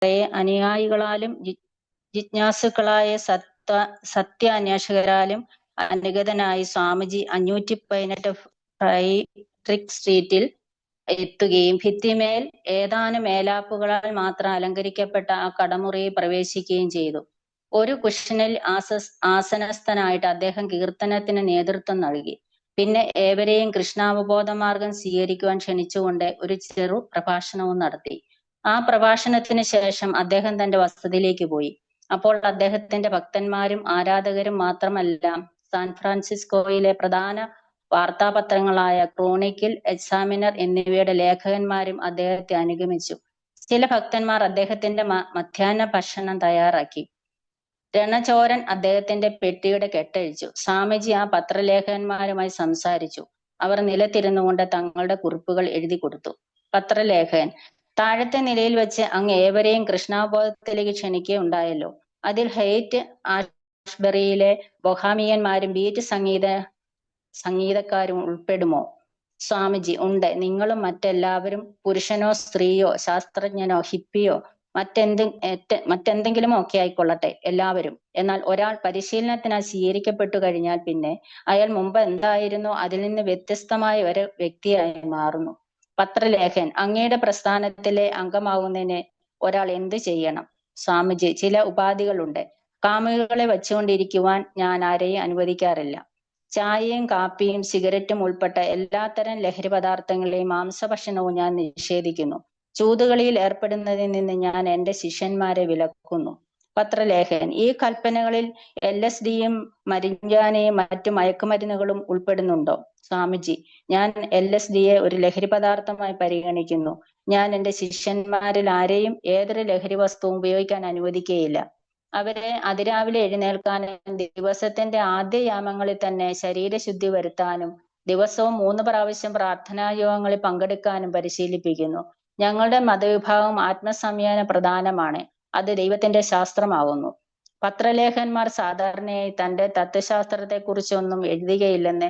അനുയായികളാലും ജിജ്ഞാസുക്കളായ സത്യാന്വേഷകരാലും അനുഗതനായി സ്വാമിജി 518 ഫ്രൈഡ്രിക് സ്ട്രീറ്റിൽ എത്തുകയും ഭിത്തിമേൽ ഏതാനും മേലാപ്പുകളാൽ മാത്രം അലങ്കരിക്കപ്പെട്ട ആ കടമുറിയിൽ പ്രവേശിക്കുകയും ചെയ്തു. ഒരു കുശനിൽ ആസനസ്ഥനായിട്ട് അദ്ദേഹം കീർത്തനത്തിന് നേതൃത്വം നൽകി. പിന്നെ ഏവരെയും കൃഷ്ണാവബോധ മാർഗം സ്വീകരിക്കുവാൻ ക്ഷണിച്ചുകൊണ്ട് ഒരു ചെറു പ്രഭാഷണവും നടത്തി. ആ പ്രഭാഷണത്തിന് ശേഷം അദ്ദേഹം തന്റെ വസതിയിലേക്ക് പോയി. അപ്പോൾ അദ്ദേഹത്തിന്റെ ഭക്തന്മാരും ആരാധകരും മാത്രമല്ല, സാൻ ഫ്രാൻസിസ്കോയിലെ പ്രധാന വാർത്താപത്രങ്ങളായ ക്രോണിക്കിൾ, എക്സാമിനർ എന്നിവയുടെ ലേഖകന്മാരും അദ്ദേഹത്തെ അനുഗമിച്ചു. ചില ഭക്തന്മാർ അദ്ദേഹത്തിന്റെ മധ്യാഹ്ന ഭക്ഷണം തയ്യാറാക്കി. രണചോരൻ അദ്ദേഹത്തിന്റെ പെട്ടിയുടെ കെട്ടഴിച്ചു. സ്വാമിജി ആ പത്രലേഖകന്മാരുമായി സംസാരിച്ചു. അവർ നിലത്തിരുന്നുകൊണ്ട് തങ്ങളുടെ കുറിപ്പുകൾ എഴുതി കൊടുത്തു. പത്രലേഖകൻ: താഴത്തെ നിലയിൽ വെച്ച് അങ്ങ് ഏവരെയും കൃഷ്ണാവബോധത്തിലേക്ക് ക്ഷണിക്കുകയുണ്ടായല്ലോ. അതിൽ ഹെയ്റ്റ് ആഷ്ബറിയിലെ ബൊഹാമിയന്മാരും ബീറ്റ് സംഗീതക്കാരും ഉൾപ്പെടുമോ? സ്വാമിജി: ഉണ്ട്. നിങ്ങളും മറ്റെല്ലാവരും, പുരുഷനോ സ്ത്രീയോ ശാസ്ത്രജ്ഞനോ ഹിപ്പിയോ മറ്റെന്തെങ്കിലുമോ ഒക്കെ ആയിക്കൊള്ളട്ടെ, എല്ലാവരും. എന്നാൽ ഒരാൾ പരിശീലനത്തിനായി സ്വീകരിക്കപ്പെട്ടു കഴിഞ്ഞാൽ പിന്നെ അയാൾ മുമ്പ് എന്തായിരുന്നോ അതിൽ നിന്ന് വ്യത്യസ്തമായ ഒരു വ്യക്തിയായി മാറുന്നു. പത്രലേഖകൻ: അങ്ങയുടെ പ്രസ്ഥാനത്തിലെ അംഗമാകുന്നതിന് ഒരാൾ എന്തു ചെയ്യണം? സ്വാമിജി: ചില ഉപാധികളുണ്ട്. കാമുകികളെ വച്ചുകൊണ്ടിരിക്കുവാൻ ഞാൻ ആരെയും അനുവദിക്കാറില്ല. ചായയും കാപ്പിയും സിഗരറ്റും ഉൾപ്പെട്ട എല്ലാത്തരം ലഹരി പദാർത്ഥങ്ങളെയും മാംസഭക്ഷണവും ഞാൻ നിഷേധിക്കുന്നു. ചൂതുകളിയിൽ ഏർപ്പെടുന്നതിൽ നിന്ന് ഞാൻ എന്റെ ശിഷ്യന്മാരെ വിലക്കുന്നു. പത്രലേഖകൻ: ഈ കൽപ്പനകളിൽ LSDയും മരിഞ്ചാനയും മറ്റു മയക്കുമരുന്നുകളും ഉൾപ്പെടുന്നുണ്ടോ? സ്വാമിജി: ഞാൻ LSDയെ ഒരു ലഹരി പദാർത്ഥമായി പരിഗണിക്കുന്നു. ഞാൻ എന്റെ ശിഷ്യന്മാരിൽ ആരെയും ഏതൊരു ലഹരി വസ്തുവും ഉപയോഗിക്കാൻ അനുവദിക്കുകയില്ല. അവരെ അതിരാവിലെ എഴുന്നേൽക്കാനും ദിവസത്തിന്റെ ആദ്യ യാമങ്ങളിൽ തന്നെ ശരീരശുദ്ധി വരുത്താനും ദിവസവും 3 പ്രാവശ്യം പ്രാർത്ഥനായോഗങ്ങളിൽ പങ്കെടുക്കാനും പരിശീലിപ്പിക്കുന്നു. ഞങ്ങളുടെ മതവിഭാഗം ആത്മസംയമന പ്രധാനമാണ്. അത് ദൈവത്തിന്റെ ശാസ്ത്രമാകുന്നു. പത്രലേഖകന്മാർ സാധാരണയായി തന്റെ തത്വശാസ്ത്രത്തെക്കുറിച്ചൊന്നും എഴുതുകയില്ലെന്ന്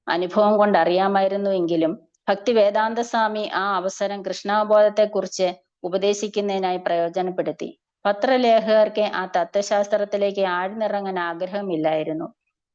അനുഭവം കൊണ്ട് അറിയാമായിരുന്നുവെങ്കിലും ഭക്തി വേദാന്ത സ്വാമി ആ അവസരം കൃഷ്ണാവബോധത്തെക്കുറിച്ച് ഉപദേശിക്കുന്നതിനായി പ്രയോജനപ്പെടുത്തി. പത്രലേഖകർക്ക് ആ തത്വശാസ്ത്രത്തിലേക്ക് ആഴ്ന്നിറങ്ങാൻ ആഗ്രഹമില്ലായിരുന്നു.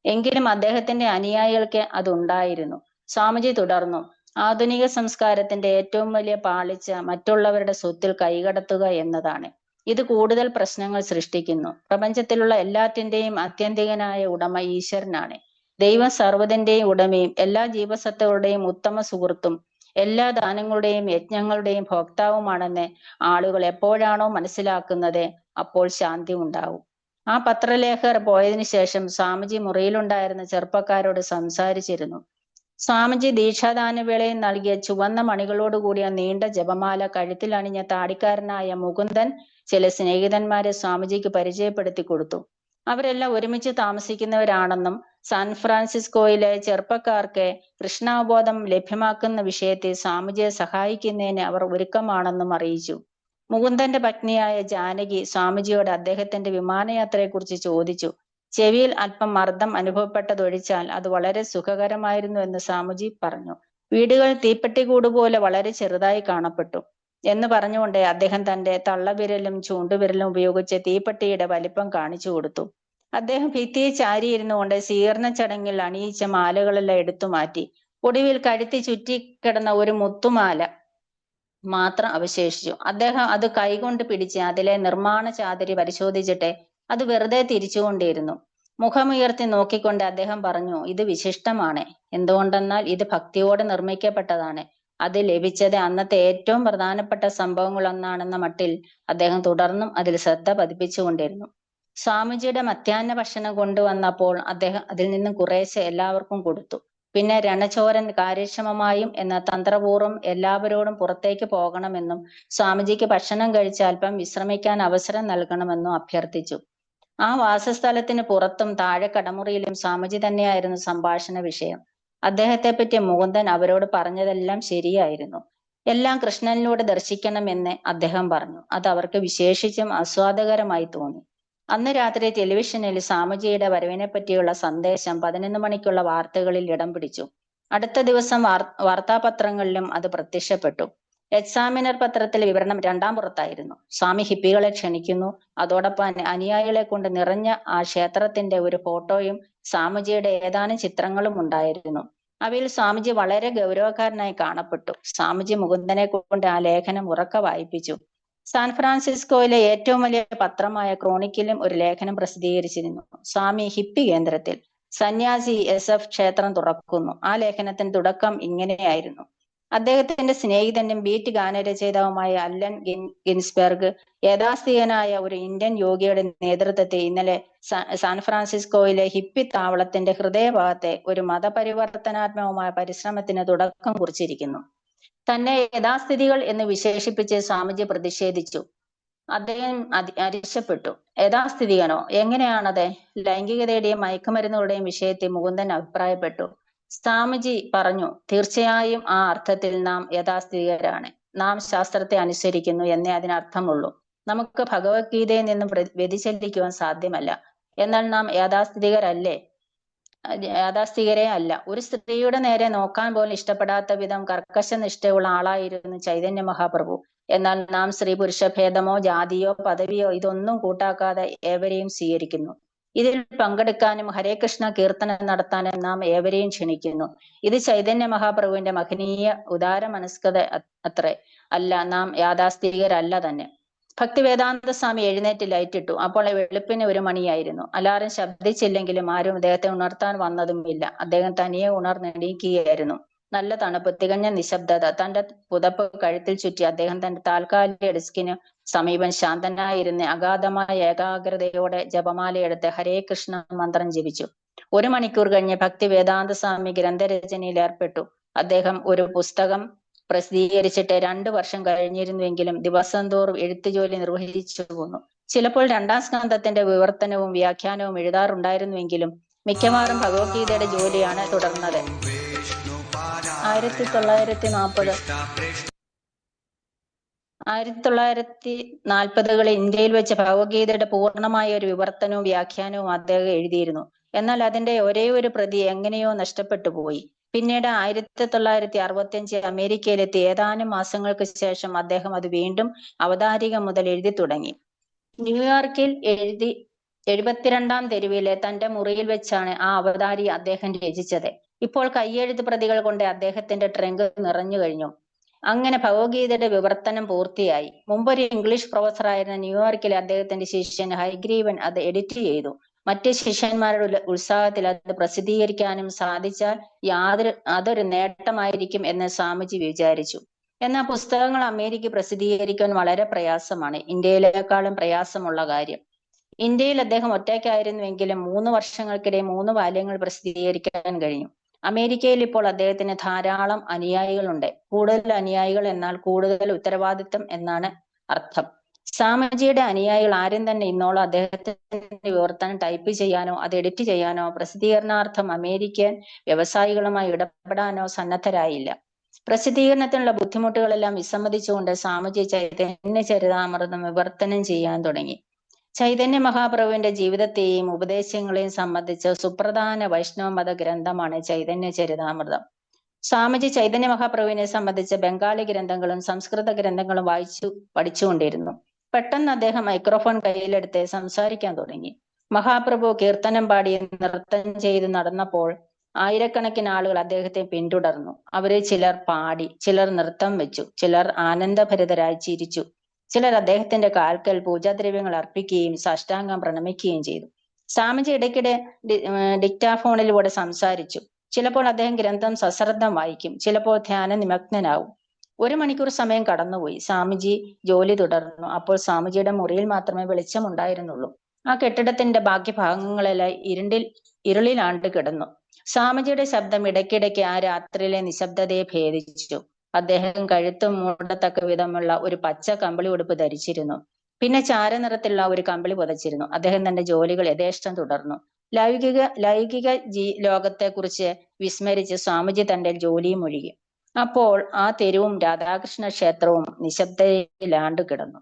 എങ്കിലും അദ്ദേഹത്തിന്റെ അനുയായികൾക്ക് അതുണ്ടായിരുന്നു. സ്വാമിജി തുടർന്നു: ആധുനിക സംസ്കാരത്തിന്റെ ഏറ്റവും വലിയ പാളിച്ച മറ്റുള്ളവരുടെ സ്വത്തിൽ കൈകടത്തുക എന്നതാണ്. ഇത് കൂടുതൽ പ്രശ്നങ്ങൾ സൃഷ്ടിക്കുന്നു. പ്രപഞ്ചത്തിലുള്ള എല്ലാറ്റിന്റെയും ആത്യന്തികനായ ഉടമ ഈശ്വരനാണ്. ദൈവം സർവ്വതിന്റെയും ഉടമയും എല്ലാ ജീവസത്തകളുടെയും ഉത്തമ സുഹൃത്തും എല്ലാ ദാനങ്ങളുടെയും യജ്ഞങ്ങളുടെയും ഭോക്താവുമാണെന്ന് ആളുകൾ എപ്പോഴാണോ മനസ്സിലാക്കുന്നത് അപ്പോൾ ശാന്തി ഉണ്ടാവും. ആ പത്രലേഖകർ പോയതിനു ശേഷം സ്വാമിജി മുറിയിലുണ്ടായിരുന്ന ചെറുപ്പക്കാരോട് സംസാരിച്ചിരുന്നു. സ്വാമിജി ദീക്ഷാദാനവേളയിൽ നൽകിയ ചുവന്ന മണികളോടുകൂടിയ നീണ്ട ജപമാല കഴുത്തിൽ അണിഞ്ഞ താടിക്കാരനായ മുകുന്ദൻ ചില സ്നേഹിതന്മാരെ സ്വാമിജിക്ക് പരിചയപ്പെടുത്തി കൊടുത്തു. അവരെല്ലാം ഒരുമിച്ച് താമസിക്കുന്നവരാണെന്നും സാൻ ഫ്രാൻസിസ്കോയിലെ ചെറുപ്പക്കാർക്ക് കൃഷ്ണാവബോധം ലഭ്യമാക്കുന്ന വിഷയത്തിൽ സ്വാമിജിയെ സഹായിക്കുന്നതിന് അവർ ഒരുക്കമാണെന്നും അറിയിച്ചു. മുകുന്ദന്റെ പത്നിയായ ജാനകി സ്വാമിജിയോട് അദ്ദേഹത്തിന്റെ വിമാനയാത്രയെക്കുറിച്ച് ചോദിച്ചു. ചെവിയിൽ അല്പം മർദ്ദം അനുഭവപ്പെട്ടതൊഴിച്ചാൽ അത് വളരെ സുഖകരമായിരുന്നു എന്ന് സ്വാമിജി പറഞ്ഞു. വീടുകൾ തീപ്പെട്ടിക്കൂട് പോലെ വളരെ ചെറുതായി കാണപ്പെട്ടു എന്ന് പറഞ്ഞുകൊണ്ട് അദ്ദേഹം തന്റെ തള്ളവിരലും ചൂണ്ടുവിരലും ഉപയോഗിച്ച് തീപ്പെട്ടിയുടെ വലിപ്പം കാണിച്ചു കൊടുത്തു. അദ്ദേഹം ഭിത്തിയിൽ ചാരിയിരുന്നു കൊണ്ട് സ്വീകരണ ചടങ്ങിൽ അണിയിച്ച മാലകളെല്ലാം എടുത്തു മാറ്റി. ഒടുവിൽ കഴുത്തി ചുറ്റിക്കിടന്ന ഒരു മുത്തുമാല മാത്രം അവശേഷിച്ചു. അദ്ദേഹം അത് കൈകൊണ്ട് പിടിച്ച് അതിലെ നിർമ്മാണ ചാതുരി പരിശോധിച്ചിട്ട് അത് വെറുതെ തിരിച്ചുകൊണ്ടിരുന്നു. മുഖമുയർത്തി നോക്കിക്കൊണ്ട് അദ്ദേഹം പറഞ്ഞു, ഇത് വിശിഷ്ടമാണ്. എന്തുകൊണ്ടെന്നാൽ ഇത് ഭക്തിയോടെ നിർമ്മിക്കപ്പെട്ടതാണ്. അത് ലഭിച്ചത് അന്നത്തെ ഏറ്റവും പ്രധാനപ്പെട്ട സംഭവങ്ങളൊന്നാണെന്ന മട്ടിൽ അദ്ദേഹം തുടർന്നും അതിൽ ശ്രദ്ധ പതിപ്പിച്ചുകൊണ്ടിരുന്നു. സ്വാമിജിയുടെ മധ്യാഹ്ന ഭക്ഷണം കൊണ്ടുവന്നപ്പോൾ അദ്ദേഹം അതിൽ നിന്നും കുറേശ്ശെ എല്ലാവർക്കും കൊടുത്തു. പിന്നെ രണചോരൻ കാര്യക്ഷമമായും എന്ന തന്ത്രപൂർവ്വം എല്ലാവരോടും പുറത്തേക്ക് പോകണമെന്നും സ്വാമിജിക്ക് ഭക്ഷണം കഴിച്ച് അല്പം വിശ്രമിക്കാൻ അവസരം നൽകണമെന്നും അഭ്യർത്ഥിച്ചു. ആ വാസസ്ഥലത്തിന് പുറത്തും താഴെ കടമുറിയിലും സ്വാമിജി തന്നെയായിരുന്നു സംഭാഷണ വിഷയം. അദ്ദേഹത്തെപ്പറ്റി മുകുന്ദൻ അവരോട് പറഞ്ഞതെല്ലാം ശരിയായിരുന്നു. എല്ലാം കൃഷ്ണനിലൂടെ ദർശിക്കണമെന്ന് അദ്ദേഹം പറഞ്ഞു. അത് അവർക്ക് വിശേഷിച്ചും ആസ്വാദകരമായി തോന്നി. അന്ന് രാത്രി ടെലിവിഷനിൽ സ്വാമിജിയുടെ വരവിനെ പറ്റിയുള്ള സന്ദേശം 11 മണിക്കുള്ള വാർത്തകളിൽ ഇടം പിടിച്ചു. അടുത്ത ദിവസം വാർത്താപത്രങ്ങളിലും അത് പ്രത്യക്ഷപ്പെട്ടു. എക്സാമിനർ പത്രത്തിലെ വിവരണം രണ്ടാം പുറത്തായിരുന്നു. സ്വാമി ഹിപ്പികളെ ക്ഷണിക്കുന്നു. അതോടൊപ്പം അനുയായികളെ കൊണ്ട് നിറഞ്ഞ ആ ക്ഷേത്രത്തിന്റെ ഒരു ഫോട്ടോയും സ്വാമിജിയുടെ ഏതാനും ചിത്രങ്ങളും ഉണ്ടായിരുന്നു. അവയിൽ സ്വാമിജി വളരെ ഗൗരവക്കാരനായി കാണപ്പെട്ടു. സ്വാമിജി മുകുന്ദനെ കൊണ്ട് ആ ലേഖനം ഉറക്കെ വായിപ്പിച്ചു. സാൻ ഫ്രാൻസിസ്കോയിലെ ഏറ്റവും വലിയ പത്രമായ ക്രോണിക്കിലും ഒരു ലേഖനം പ്രസിദ്ധീകരിച്ചിരുന്നു. സ്വാമി ഹിപ്പി കേന്ദ്രത്തിൽ സന്യാസി SF ക്ഷേത്രം തുറക്കുന്നു. ആ ലേഖനത്തിന് തുടക്കം ഇങ്ങനെയായിരുന്നു: അദ്ദേഹത്തിന്റെ സ്നേഹിതനും ബീറ്റ് ഗാനരചയിതാവുമായ അല്ലൻ ഗിൻസ്ബെർഗ് യാഥാസ്ഥിതികനായ ഒരു ഇന്ത്യൻ യോഗിയുടെ നേതൃത്വത്തിൽ ഇന്നലെ സാൻ ഫ്രാൻസിസ്കോയിലെ ഹിപ്പി താവളത്തിന്റെ ഹൃദയഭാഗത്തെ ഒരു മതപരിവർത്തനാത്മകമായ പരിശ്രമത്തിന് തുടക്കം കുറിച്ചിരിക്കുന്നു. തന്നെ യഥാസ്ഥിതികൾ എന്ന് വിശേഷിപ്പിച്ച് സ്വാമിജി പ്രതിഷേധിച്ചു. അദ്ദേഹം അരിശപ്പെട്ടു. യഥാസ്ഥിതികനോ? എങ്ങനെയാണത്? ലൈംഗികതയുടെയും മയക്കുമരുന്നുകളുടെയും വിഷയത്തിൽ മുകുന്ദൻ അഭിപ്രായപ്പെട്ടു. സ്വാമിജി പറഞ്ഞു, തീർച്ചയായും ആ അർത്ഥത്തിൽ നാം യഥാസ്ഥിതികരാണ്. നാം ശാസ്ത്രത്തെ അനുസരിക്കുന്നു എന്നേ അതിനർത്ഥമുള്ളൂ. നമുക്ക് ഭഗവത്ഗീതയിൽ നിന്നും വ്യതിചലിക്കുവാൻ സാധ്യമല്ല. എന്നാൽ നാം യാഥാസ്ഥിതികരല്ലേ? യാഥാസ്ഥിതികരെ അല്ല. ഒരു സ്ത്രീയുടെ നേരെ നോക്കാൻ പോലും ഇഷ്ടപ്പെടാത്ത വിധം കർക്കശ നിഷ്ഠയുള്ള ആളായിരുന്നു ചൈതന്യ മഹാപ്രഭു. എന്നാൽ നാം സ്ത്രീ പുരുഷ ഭേദമോ ജാതിയോ പദവിയോ ഇതൊന്നും കൂട്ടാക്കാതെ ഏവരെയും സ്വീകരിക്കുന്നു. ഇതിൽ പങ്കെടുക്കാനും ഹരേ കൃഷ്ണ കീർത്തനം നടത്താനും നാം ഏവരെയും ക്ഷണിക്കുന്നു. ഇത് ചൈതന്യ മഹാപ്രഭുവിന്റെ മഹനീയ ഉദാര മനസ്കത അത്രേ. അല്ല, നാം യാഥാസ്ഥിതികരല്ല തന്നെ. ഭക്തിവേദാന്ത സ്വാമി എഴുന്നേറ്റ് ലൈറ്റിട്ടു. അപ്പോൾ വെളുപ്പിന് 1 മണിയായിരുന്നു. അലാറം ശബ്ദിച്ചില്ലെങ്കിലും ആരും അദ്ദേഹത്തെ ഉണർത്താൻ വന്നതുമില്ല. അദ്ദേഹം തനിയെ ഉണർന്നെണീക്കുകയായിരുന്നു. നല്ല തണുപ്പ്, തികഞ്ഞ നിശബ്ദത. തന്റെ പുതപ്പ് കഴുത്തിൽ ചുറ്റി അദ്ദേഹം തന്റെ താൽക്കാലിക ഡെസ്കിന് സമീപം ശാന്തനായിരുന്ന് അഗാധമായ ഏകാഗ്രതയോടെ ജപമാലയെടുത്ത് ഹരേ കൃഷ്ണ മന്ത്രം ജപിച്ചു. 1 മണിക്കൂർ കഴിഞ്ഞ് ഭക്തി വേദാന്ത സ്വാമി ഗ്രന്ഥരചനയിൽ ഏർപ്പെട്ടു. അദ്ദേഹം ഒരു പുസ്തകം പ്രസിദ്ധീകരിച്ചിട്ട് 2 വർഷം കഴിഞ്ഞിരുന്നുവെങ്കിലും ദിവസം തോറും എഴുത്തുജോലി നിർവഹിച്ചു പോന്നു. ചിലപ്പോൾ 2ാം സ്കന്ധത്തിന്റെ വിവർത്തനവും വ്യാഖ്യാനവും എഴുതാറുണ്ടായിരുന്നുവെങ്കിലും മിക്കവാറും ഭഗവത്ഗീതയുടെ ജോലിയാണ് തുടർന്നത്. 1940കളിൽ ഇന്ത്യയിൽ വെച്ച് ഭഗവത്ഗീതയുടെ പൂർണ്ണമായ ഒരു വിവർത്തനവും വ്യാഖ്യാനവും അദ്ദേഹം എഴുതിയിരുന്നു. എന്നാൽ അതിന്റെ ഒരേ ഒരു പ്രതി എങ്ങനെയോ നഷ്ടപ്പെട്ടു പോയി. പിന്നീട് 1965 അമേരിക്കയിലെത്തി ഏതാനും മാസങ്ങൾക്ക് ശേഷം അദ്ദേഹം അത് വീണ്ടും അവതാരിക മുതൽ എഴുതി തുടങ്ങി. ന്യൂയോർക്കിൽ 72ാം തെരുവിലെ തന്റെ മുറിയിൽ വെച്ചാണ് ആ അവതാരി അദ്ദേഹം രചിച്ചത്. ഇപ്പോൾ കയ്യെഴുത്ത് പ്രതികൾ കൊണ്ട് അദ്ദേഹത്തിന്റെ ട്രങ്ക് നിറഞ്ഞു കഴിഞ്ഞു. അങ്ങനെ ഭഗവത്ഗീതയുടെ വിവർത്തനം പൂർത്തിയായി. മുമ്പൊരു ഇംഗ്ലീഷ് പ്രൊഫസറായിരുന്ന ന്യൂയോർക്കിലെ അദ്ദേഹത്തിന്റെ ശിഷ്യൻ ഹൈഗ്രീവൻ അത് എഡിറ്റ് ചെയ്തു. മറ്റ് ശിഷ്യന്മാരുടെ ഉത്സാഹത്തിൽ അത് പ്രസിദ്ധീകരിക്കാനും സാധിച്ചാൽ അതൊരു നേട്ടമായിരിക്കും എന്ന് സ്വാമിജി വിചാരിച്ചു. എന്നാൽ പുസ്തകങ്ങൾ അമേരിക്ക പ്രസിദ്ധീകരിക്കാൻ വളരെ പ്രയാസമാണ്. ഇന്ത്യയിലേക്കാളും പ്രയാസമുള്ള കാര്യം. ഇന്ത്യയിൽ അദ്ദേഹം ഒറ്റയ്ക്കായിരുന്നുവെങ്കിലും 3 വർഷങ്ങൾക്കിടെ 3 വാല്യങ്ങൾ പ്രസിദ്ധീകരിക്കാൻ കഴിഞ്ഞു. അമേരിക്കയിൽ ഇപ്പോൾ അദ്ദേഹത്തിന് ധാരാളം അനുയായികളുണ്ട്. കൂടുതൽ അനുയായികൾ എന്നാൽ കൂടുതൽ ഉത്തരവാദിത്വം എന്നാണ് അർത്ഥം. സ്വാമിജിയുടെ അനുയായികൾ ആരും തന്നെ ഇന്നോളം അദ്ദേഹത്തിന്റെ വിവർത്തനം ടൈപ്പ് ചെയ്യാനോ അത് എഡിറ്റ് ചെയ്യാനോ പ്രസിദ്ധീകരണാർത്ഥം അമേരിക്കൻ വ്യവസായികളുമായി ഇടപെടാനോ സന്നദ്ധരായില്ല. പ്രസിദ്ധീകരണത്തിനുള്ള ബുദ്ധിമുട്ടുകളെല്ലാം വിസമ്മതിച്ചുകൊണ്ട് സ്വാമിജി ചൈതന്യ ചരിതാമൃതം വിവർത്തനം ചെയ്യാൻ തുടങ്ങി. ചൈതന്യ മഹാപ്രഭുവിന്റെ ജീവിതത്തെയും ഉപദേശങ്ങളെയും സംബന്ധിച്ച് സുപ്രധാന വൈഷ്ണവ മത ഗ്രന്ഥമാണ് ചൈതന്യ ചരിതാമൃതം. സ്വാമിജി ചൈതന്യ മഹാപ്രഭുവിനെ സംബന്ധിച്ച ബംഗാളി ഗ്രന്ഥങ്ങളും സംസ്കൃത ഗ്രന്ഥങ്ങളും പഠിച്ചുകൊണ്ടിരുന്നു. പെട്ടെന്ന് അദ്ദേഹം മൈക്രോഫോൺ കയ്യിലെടുത്ത് സംസാരിക്കാൻ തുടങ്ങി. മഹാപ്രഭു കീർത്തനം പാടി നൃത്തം ചെയ്ത് നടന്നപ്പോൾ ആയിരക്കണക്കിന് ആളുകൾ അദ്ദേഹത്തെ പിന്തുടർന്നു. അവരിൽ ചിലർ പാടി, ചിലർ നൃത്തം വെച്ചു, ചിലർ ആനന്ദഭരിതരായി ചിരിച്ചു. ചിലർ അദ്ദേഹത്തിന്റെ കാൽക്കൽ പൂജാദ്രവ്യങ്ങൾ അർപ്പിക്കുകയും സാഷ്ടാംഗം പ്രണമിക്കുകയും ചെയ്തു. സ്വാമിജി ഇടയ്ക്കിടെ ഡിക്റ്റാഫോണിലൂടെ സംസാരിച്ചു. ചിലപ്പോൾ അദ്ദേഹം ഗ്രന്ഥം സശ്രദ്ധം വായിക്കും, ചിലപ്പോൾ ധ്യാന നിമഗ്നനാവും. 1 മണിക്കൂർ സമയം കടന്നുപോയി. സ്വാമിജി ജോലി തുടർന്നു. അപ്പോൾ സ്വാമിജിയുടെ മുറിയിൽ മാത്രമേ വെളിച്ചമുണ്ടായിരുന്നുള്ളൂ. ആ കെട്ടിടത്തിന്റെ ബാക്കി ഭാഗങ്ങളെല്ലാം ഇരുളിലാണ്ട് കിടന്നു. സ്വാമിജിയുടെ ശബ്ദം ഇടയ്ക്കിടയ്ക്ക് ആ രാത്രിയിലെ നിശബ്ദതയെ ഭേദിച്ചു. അദ്ദേഹം കഴുത്ത് മൂടത്തക്ക വിധമുള്ള ഒരു പച്ച കമ്പിളി ഉടുപ്പ് ധരിച്ചിരുന്നു. പിന്നെ ചാരനിറത്തിലുള്ള ഒരു കമ്പിളി പുതച്ചിരുന്നു. അദ്ദേഹം തന്റെ ജോലികൾ യഥേഷ്ടം തുടർന്നു. ലൗകിക ലോകത്തെ കുറിച്ച് വിസ്മരിച്ച് സ്വാമിജി തന്റെ ജോലിയും ഒഴുകി. അപ്പോൾ ആ തെരുവും രാധാകൃഷ്ണ ക്ഷേത്രവും നിശബ്ദതയിലാണ്ടു കിടന്നു.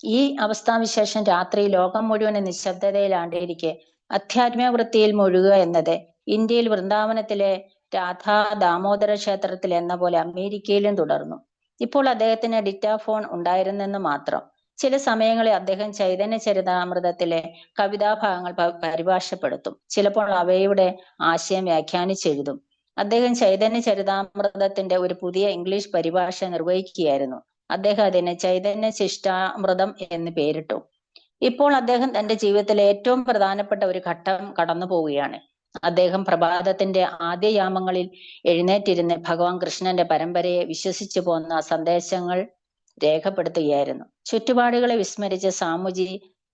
ഈ അവസ്ഥാവിശേഷം രാത്രി ലോകം മുഴുവൻ നിശബ്ദതയിലാണ്ടിരിക്കെ അധ്യാത്മിക വൃത്തിയിൽ മുഴുകുക എന്നത് ഇന്ത്യയിൽ വൃന്ദാവനത്തിലെ രാധാ ദാമോദര ക്ഷേത്രത്തിൽ എന്ന പോലെ അമേരിക്കയിലും തുടർന്നു. ഇപ്പോൾ അദ്ദേഹത്തിന് ഡിക്റ്റാഫോൺ ഉണ്ടായിരുന്നെന്ന് മാത്രം. ചില സമയങ്ങളിൽ അദ്ദേഹം ചൈതന്യ ചരിതാമൃതത്തിലെ കവിതാഭാഗങ്ങൾ പരിഭാഷപ്പെടുത്തും. ചിലപ്പോൾ അവയുടെ ആശയം വ്യാഖ്യാനിച്ചെഴുതും. അദ്ദേഹം ചൈതന്യ ചരിതാമൃതത്തിന്റെ ഒരു പുതിയ ഇംഗ്ലീഷ് പരിഭാഷ നിർവഹിക്കുകയായിരുന്നു. അദ്ദേഹം അതിന് ചൈതന്യ ശിഷ്ടാമൃതം എന്ന് പേരിട്ടു. ഇപ്പോൾ അദ്ദേഹം തന്റെ ജീവിതത്തിലെ ഏറ്റവും പ്രധാനപ്പെട്ട ഒരു ഘട്ടം കടന്നു പോവുകയാണ്. അദ്ദേഹം പ്രഭാതത്തിന്റെ ആദ്യ യാമങ്ങളിൽ എഴുന്നേറ്റിരുന്ന് ഭഗവാൻ കൃഷ്ണന്റെ പരമ്പരയെ വിശ്വസിച്ചു പോന്ന സന്ദേശങ്ങൾ രേഖപ്പെടുത്തുകയായിരുന്നു. ചുറ്റുപാടുകളെ വിസ്മരിച്ച സാമുജി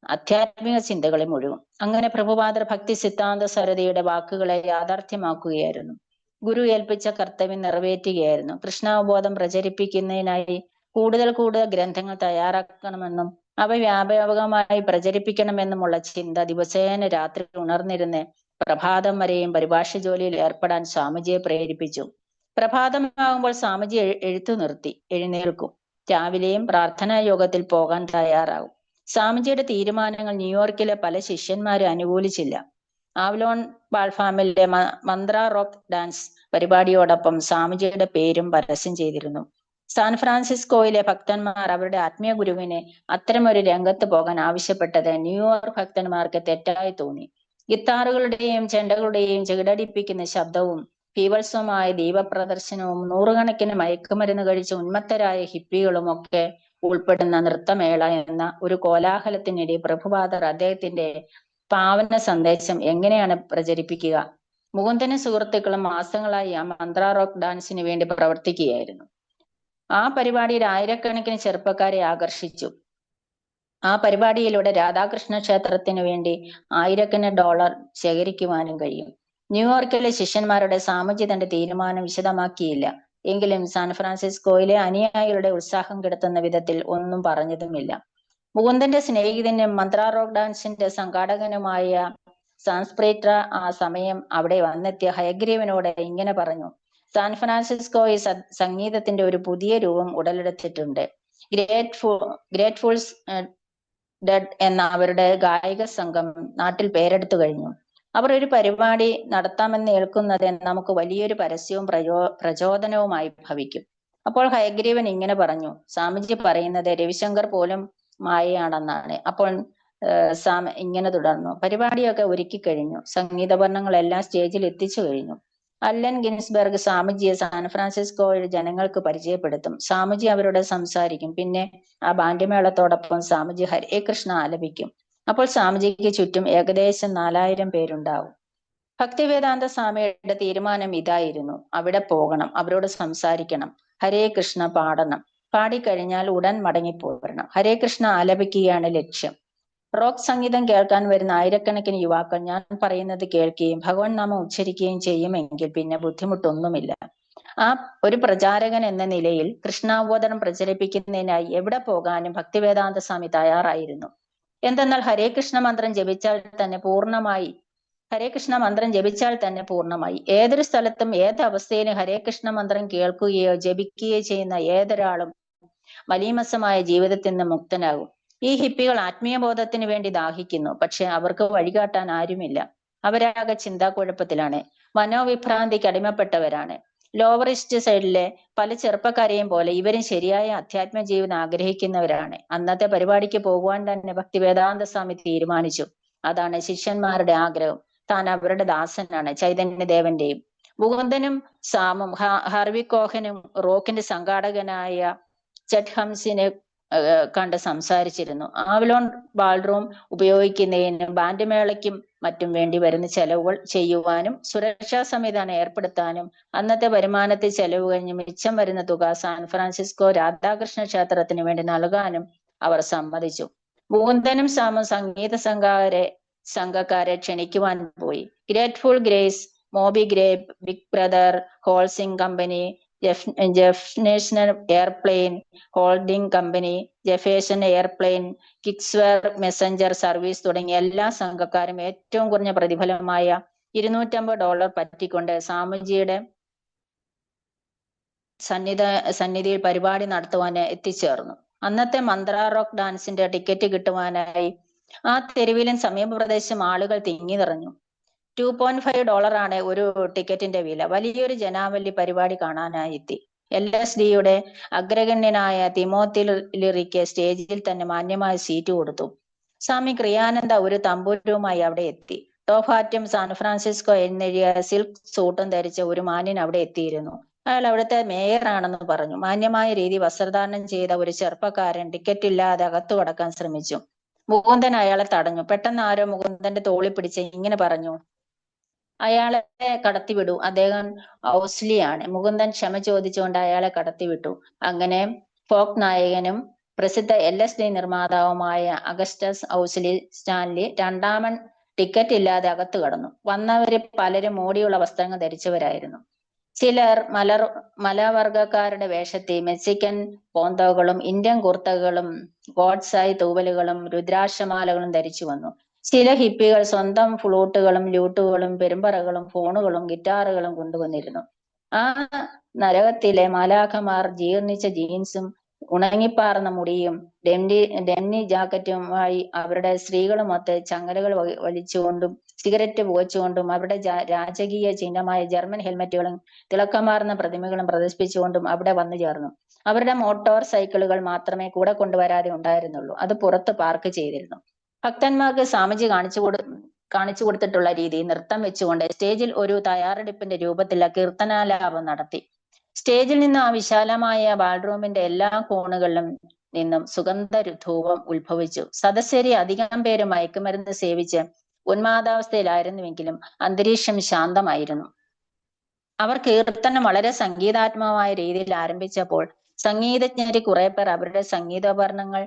ആധ്യാത്മിക ചിന്തകളെ മുഴുവൻ. അങ്ങനെ പ്രഭുപാദർ ഭക്തി സിദ്ധാന്ത സരതയുടെ വാക്കുകളെ യാഥാർത്ഥ്യമാക്കുകയായിരുന്നു. ഗുരു ഏൽപ്പിച്ച കർത്തവ്യം നിറവേറ്റുകയായിരുന്നു. കൃഷ്ണാവബോധം പ്രചരിപ്പിക്കുന്നതിനായി കൂടുതൽ ഗ്രന്ഥങ്ങൾ തയ്യാറാക്കണമെന്നും അവ വ്യാപകമായി പ്രചരിപ്പിക്കണമെന്നുമുള്ള ചിന്ത ദിവസേന രാത്രി ഉണർന്നിരുന്ന് പ്രഭാതം വരെയും പരിഭാഷ ജോലിയിൽ ഏർപ്പെടാൻ സ്വാമിജിയെ പ്രേരിപ്പിച്ചു. പ്രഭാതമാകുമ്പോൾ സ്വാമിജി എഴുത്തു നിർത്തി എഴുന്നേൽക്കും. രാവിലെയും പ്രാർത്ഥനാ യോഗത്തിൽ പോകാൻ തയ്യാറാകും. സ്വാമിജിയുടെ തീരുമാനങ്ങൾ ന്യൂയോർക്കിലെ പല ശിഷ്യന്മാരും അനുകൂലിച്ചില്ല. ആവ്ലോൺ ബാൾഫാമിലെ മന്ത്ര റോക്ക് ഡാൻസ് പരിപാടിയോടൊപ്പം സ്വാമിജിയുടെ പേരും പരസ്യം ചെയ്തിരുന്നു. സാൻ ഫ്രാൻസിസ്കോയിലെ ഭക്തന്മാർ അവരുടെ ആത്മീയ ഗുരുവിനെ അത്തരമൊരു രംഗത്ത് പോകാൻ ആവശ്യപ്പെട്ടത് ന്യൂയോർക്ക് ഭക്തന്മാർക്ക് തെറ്റായി തോന്നി. ഗിത്താറുകളുടെയും ചെണ്ടകളുടെയും ചെകിടടിപ്പിക്കുന്ന ശബ്ദവും ഭീവത്സവമായ ദീപപ്രദർശനവും നൂറുകണക്കിന് മയക്കുമരുന്ന് കഴിച്ച് ഉന്മത്തരായ ഹിപ്പികളും ഒക്കെ ഉൾപ്പെടുന്ന നൃത്തമേള എന്ന ഒരു കോലാഹലത്തിനിടെ പ്രഭുപാദർ അദ്ദേഹത്തിന്റെ പാവന സന്ദേശം എങ്ങനെയാണ് പ്രചരിപ്പിക്കുക? മുകുന്ദനും സുഹൃത്തുക്കളും മാസങ്ങളായി ആ മന്ത്ര റോക്ക് ഡാൻസിന് വേണ്ടി പ്രവർത്തിക്കുകയായിരുന്നു. ആ പരിപാടിയിൽ ആയിരക്കണക്കിന് ചെറുപ്പക്കാരെ ആകർഷിച്ചു. ആ പരിപാടിയിലൂടെ രാധാകൃഷ്ണ ക്ഷേത്രത്തിന് വേണ്ടി ആയിരക്കണക്കിന് ഡോളർ ശേഖരിക്കുവാനും കഴിയും. ന്യൂയോർക്കിലെ ശിഷ്യന്മാരുടെ സാമുജി തന്റെ തീരുമാനം വിശദമാക്കിയില്ല. എങ്കിലും സാൻ ഫ്രാൻസിസ്കോയിലെ അനുയായികളുടെ ഉത്സാഹം കെടുത്തുന്ന വിധത്തിൽ ഒന്നും പറഞ്ഞതുമില്ല. മുകുന്ദന്റെ സ്നേഹിതനും മന്ത്ര റോക്ക് ഡാൻസിന്റെ സംഘാടകനുമായ സാൻസ്പ്രിത്ര ആ സമയം അവിടെ വന്നെത്തിയ ഹയഗ്രീവനോട് ഇങ്ങനെ പറഞ്ഞു: സാൻ ഫ്രാൻസിസ്കോയിൽ സംഗീതത്തിന്റെ ഒരു പുതിയ രൂപം ഉടലെടുത്തിട്ടുണ്ട്. ഗ്രേറ്റ്ഫുൾസ് ഡെഡ് എന്ന അവരുടെ ഗായക സംഘം നാട്ടിൽ പേരെടുത്തു കഴിഞ്ഞു. അവർ ഒരു പരിപാടി നടത്താമെന്ന് ഏൽക്കുന്നത് നമുക്ക് വലിയൊരു പരസ്യവും പ്രചോദനവുമായി ഭവിക്കും. അപ്പോൾ ഹയഗ്രീവൻ ഇങ്ങനെ പറഞ്ഞു: സ്വാമിജി പറയുന്നത് രവിശങ്കർ പോലും മായയാണെന്നാണ്. അപ്പോൾ ഇങ്ങനെ തുടർന്നു: പരിപാടിയൊക്കെ ഒരുക്കി കഴിഞ്ഞു. സംഗീതവർണ്ണങ്ങളെല്ലാം സ്റ്റേജിൽ എത്തിച്ചു കഴിഞ്ഞു. അല്ലൻ ഗിൻസ്ബർഗ് സ്വാമിജിയെ സാൻ ഫ്രാൻസിസ്കോയിൽ ജനങ്ങൾക്ക് പരിചയപ്പെടുത്തും. സ്വാമിജി അവരോട് സംസാരിക്കും. പിന്നെ ആ ബാൻഡ്യമേളത്തോടൊപ്പം സ്വാമിജി ഹരേ കൃഷ്ണ ആലപിക്കും. അപ്പോൾ സ്വാമിജിക്ക് ചുറ്റും ഏകദേശം 4000 പേരുണ്ടാവും. ഭക്തിവേദാന്ത സ്വാമിയുടെ തീരുമാനം ഇതായിരുന്നു: അവിടെ പോകണം, അവരോട് സംസാരിക്കണം, ഹരേ കൃഷ്ണ പാടണം, പാടിക്കഴിഞ്ഞാൽ ഉടൻ മടങ്ങിപ്പോരണം. ഹരേ കൃഷ്ണ ആലപിക്കുകയാണ് ലക്ഷ്യം. റോക്ക് സംഗീതം കേൾക്കാൻ വരുന്ന ആയിരക്കണക്കിന് യുവാക്കൾ ഞാൻ പറയുന്നത് കേൾക്കുകയും ഭഗവാൻ നാമം ഉച്ചരിക്കുകയും ചെയ്യുമെങ്കിൽ പിന്നെ ബുദ്ധിമുട്ടൊന്നുമില്ല. ആ ഒരു പ്രചാരകൻ എന്ന നിലയിൽ കൃഷ്ണാവബോധനം പ്രചരിപ്പിക്കുന്നതിനായി എവിടെ പോകാനും ഭക്തിവേദാന്ത സ്വാമി തയ്യാറായിരുന്നു. എന്തെന്നാൽ ഹരേ കൃഷ്ണ മന്ത്രം ജപിച്ചാൽ തന്നെ പൂർണ്ണമായി ഏതൊരു സ്ഥലത്തും ഏത് അവസ്ഥയിലും ഹരേ കൃഷ്ണ മന്ത്രം കേൾക്കുകയോ ജപിക്കുകയോ ചെയ്യുന്ന ഏതൊരാളും മലീമസമായ ജീവിതത്തിൽ നിന്ന് മുക്തനാകും. ഈ ഹിപ്പികൾ ആത്മീയ ബോധത്തിന് വേണ്ടി ദാഹിക്കുന്നു. പക്ഷെ അവർക്ക് വഴികാട്ടാൻ ആരുമില്ല. അവരാകെ ചിന്താക്കുഴപ്പത്തിലാണ്, മനോവിഭ്രാന്തിക്ക് അടിമപ്പെട്ടവരാണ്. ലോവർ ഈസ്റ്റ് സൈഡിലെ പല ചെറുപ്പക്കാരെയും പോലെ ഇവരും ശരിയായ അധ്യാത്മ ജീവിതം ആഗ്രഹിക്കുന്നവരാണ്. അന്നത്തെ പരിപാടിക്ക് പോകുവാൻ തന്നെ ഭക്തിവേദാന്ത സ്വാമി തീരുമാനിച്ചു. അതാണ് ശിഷ്യന്മാരുടെ ആഗ്രഹം. താൻ അവരുടെ ദാസനാണ്, ചൈതന്യദേവന്റെയും. മുകുന്ദനും സാമും ഹാർവി കോഹനും റോക്കിന്റെ സംഘാടകനായ ചട്ട് ഹംസിനെ കണ്ട് സംസാരിച്ചിരുന്നു. ആവലോൺ ബാൾറൂം ഉപയോഗിക്കുന്നതിനും ബാൻഡ്മേളയ്ക്കും മറ്റും വേണ്ടി വരുന്ന ചെലവുകൾ ചെയ്യുവാനും സുരക്ഷാ സംവിധാനം ഏർപ്പെടുത്താനും അന്നത്തെ വരുമാനത്തിൽ ചെലവ് കഴിഞ്ഞ് മിച്ചം വരുന്ന തുക സാൻ ഫ്രാൻസിസ്കോ രാധാകൃഷ്ണ ക്ഷേത്രത്തിന് വേണ്ടി നൽകാനും അവർ സമ്മതിച്ചു. മുകുന്ദനും സാമും സംഗീത സംഘക്കാരെ ക്ഷണിക്കുവാൻ പോയി. Grateful grace, Moby grape, big brother holding company, ജെഫ്നേഷൻ എയർപ്ലെയിൻ ഹോൾഡിംഗ് കമ്പനി, ജെഫേഷൻ എയർപ്ലെയിൻ, കിക്സ്വെയർ മെസ്സഞ്ചർ സർവീസ് തുടങ്ങിയ എല്ലാ സംഘക്കാരും ഏറ്റവും കുറഞ്ഞ പ്രതിഫലമായ $250 പറ്റിക്കൊണ്ട് സ്വാമിജിയുടെ സന്നിധിയിൽ പരിപാടി നടത്തുവാൻ എത്തിച്ചേർന്നു. അന്നത്തെ മന്ത്ര റോക്ക് ഡാൻസിന്റെ ടിക്കറ്റ് കിട്ടുവാനായി ആ തെരുവിലും സമീപ പ്രദേശം ആളുകൾ തിങ്ങി നിറഞ്ഞു. $2.5 ആണ് ഒരു ടിക്കറ്റിന്റെ വില. വലിയൊരു ജനാവലി പരിപാടി കാണാനായി എത്തി. LSDയുടെ അഗ്രഗണ്യനായ തിമോത്തി ലിറിക്ക് സ്റ്റേജിൽ തന്നെ മാന്യമായ സീറ്റ് കൊടുത്തു. സ്വാമി ക്രിയാനന്ദ ഒരു തമ്പുരുവുമായി അവിടെ എത്തി. ടോപ്പ് ഹാറ്റും സാൻ ഫ്രാൻസിസ്കോ എന്നെഴുതിയ സിൽക്ക് സൂട്ടും ധരിച്ച ഒരു മാന്യൻ അവിടെ എത്തിയിരുന്നു. അയാൾ അവിടുത്തെ മേയറാണെന്ന് പറഞ്ഞു. മാന്യമായ രീതി വസ്ത്രധാരണം ചെയ്ത ഒരു ചെറുപ്പക്കാരൻ ടിക്കറ്റ് ഇല്ലാതെ അകത്തു കടക്കാൻ ശ്രമിച്ചു. മുകുന്ദൻ അയാളെ തടഞ്ഞു. പെട്ടെന്ന് ആരോ മുകുന്ദന്റെ തോളിൽ പിടിച്ച് ഇങ്ങനെ പറഞ്ഞു, അയാളെ കടത്തിവിടൂ, അദ്ദേഹം ഔസ്ലിയാണ്. മുകുന്ദൻ ക്ഷമ ചോദിച്ചുകൊണ്ട് അയാളെ കടത്തിവിട്ടു. അങ്ങനെ ഫോക്ക് നായകനും പ്രസിദ്ധ LSD നിർമ്മാതാവുമായ അഗസ്റ്റസ് ഔസ്ലി സ്റ്റാൻലി രണ്ടാമൻ ടിക്കറ്റ് ഇല്ലാതെ അകത്തു കടന്നു. വന്നവര് പലരും മോടിയുള്ള വസ്ത്രങ്ങൾ ധരിച്ചവരായിരുന്നു. ചിലർ മലവർഗക്കാരുടെ വേഷത്തിൽ മെക്സിക്കൻ പോന്തോകളും ഇന്ത്യൻ കുർത്തകളും ഗോഡ്സായി തൂവലുകളും രുദ്രാക്ഷമാലകളും ധരിച്ചു വന്നു. ചില ഹിപ്പികൾ സ്വന്തം ഫ്ലൂട്ടുകളും ലൂട്ടുകളും പെരുമ്പറകളും ഫോണുകളും ഗിറ്റാറുകളും കൊണ്ടുവന്നിരുന്നു. ആ നരകത്തിലെ മാലാഖമാർ ജീർണിച്ച ജീൻസും ഉണങ്ങിപ്പാർന്ന മുടിയും ഡെന്നി ജാക്കറ്റുമായി അവരുടെ സ്ത്രീകളുമൊത്ത് ചങ്ങലകൾ വലിച്ചുകൊണ്ടും സിഗരറ്റ് പുകച്ചുകൊണ്ടും അവരുടെ രാജകീയ ചിഹ്നമായ ജർമ്മൻ ഹെൽമറ്റുകളും തിളക്കമാർന്ന പ്രതിമകളും പ്രദർശിപ്പിച്ചുകൊണ്ടും അവിടെ വന്നു ചേർന്നു. അവരുടെ മോട്ടോർ സൈക്കിളുകൾ മാത്രമേ കൂടെ കൊണ്ടുവരാതെ ഉണ്ടായിരുന്നുള്ളൂ. അത് പുറത്ത് പാർക്ക് ചെയ്തിരുന്നു. ഭക്തന്മാർക്ക് സ്വാമിജി കാണിച്ചു കൊടുത്തിട്ടുള്ള രീതി നൃത്തം വെച്ചുകൊണ്ട് സ്റ്റേജിൽ ഒരു തയ്യാറെടുപ്പിന്റെ രൂപത്തിലുള്ള കീർത്തനാലാപം നടത്തി. സ്റ്റേജിൽ നിന്ന് ആ വിശാലമായ ബാൾറൂമിന്റെ എല്ലാ കോണുകളിലും നിന്നും സുഗന്ധ ധൂപം ഉത്ഭവിച്ചു. സദസ്യരെ അധികം പേര് മയക്കുമരുന്ന് സേവിച്ച് ഉന്മാദാവസ്ഥയിലായിരുന്നുവെങ്കിലും അന്തരീക്ഷം ശാന്തമായിരുന്നു. അവർ കീർത്തനം വളരെ സംഗീതാത്മകമായ രീതിയിൽ ആരംഭിച്ചപ്പോൾ സംഗീതജ്ഞര് കുറെ പേർ അവരുടെ സംഗീതോപകരണങ്ങൾ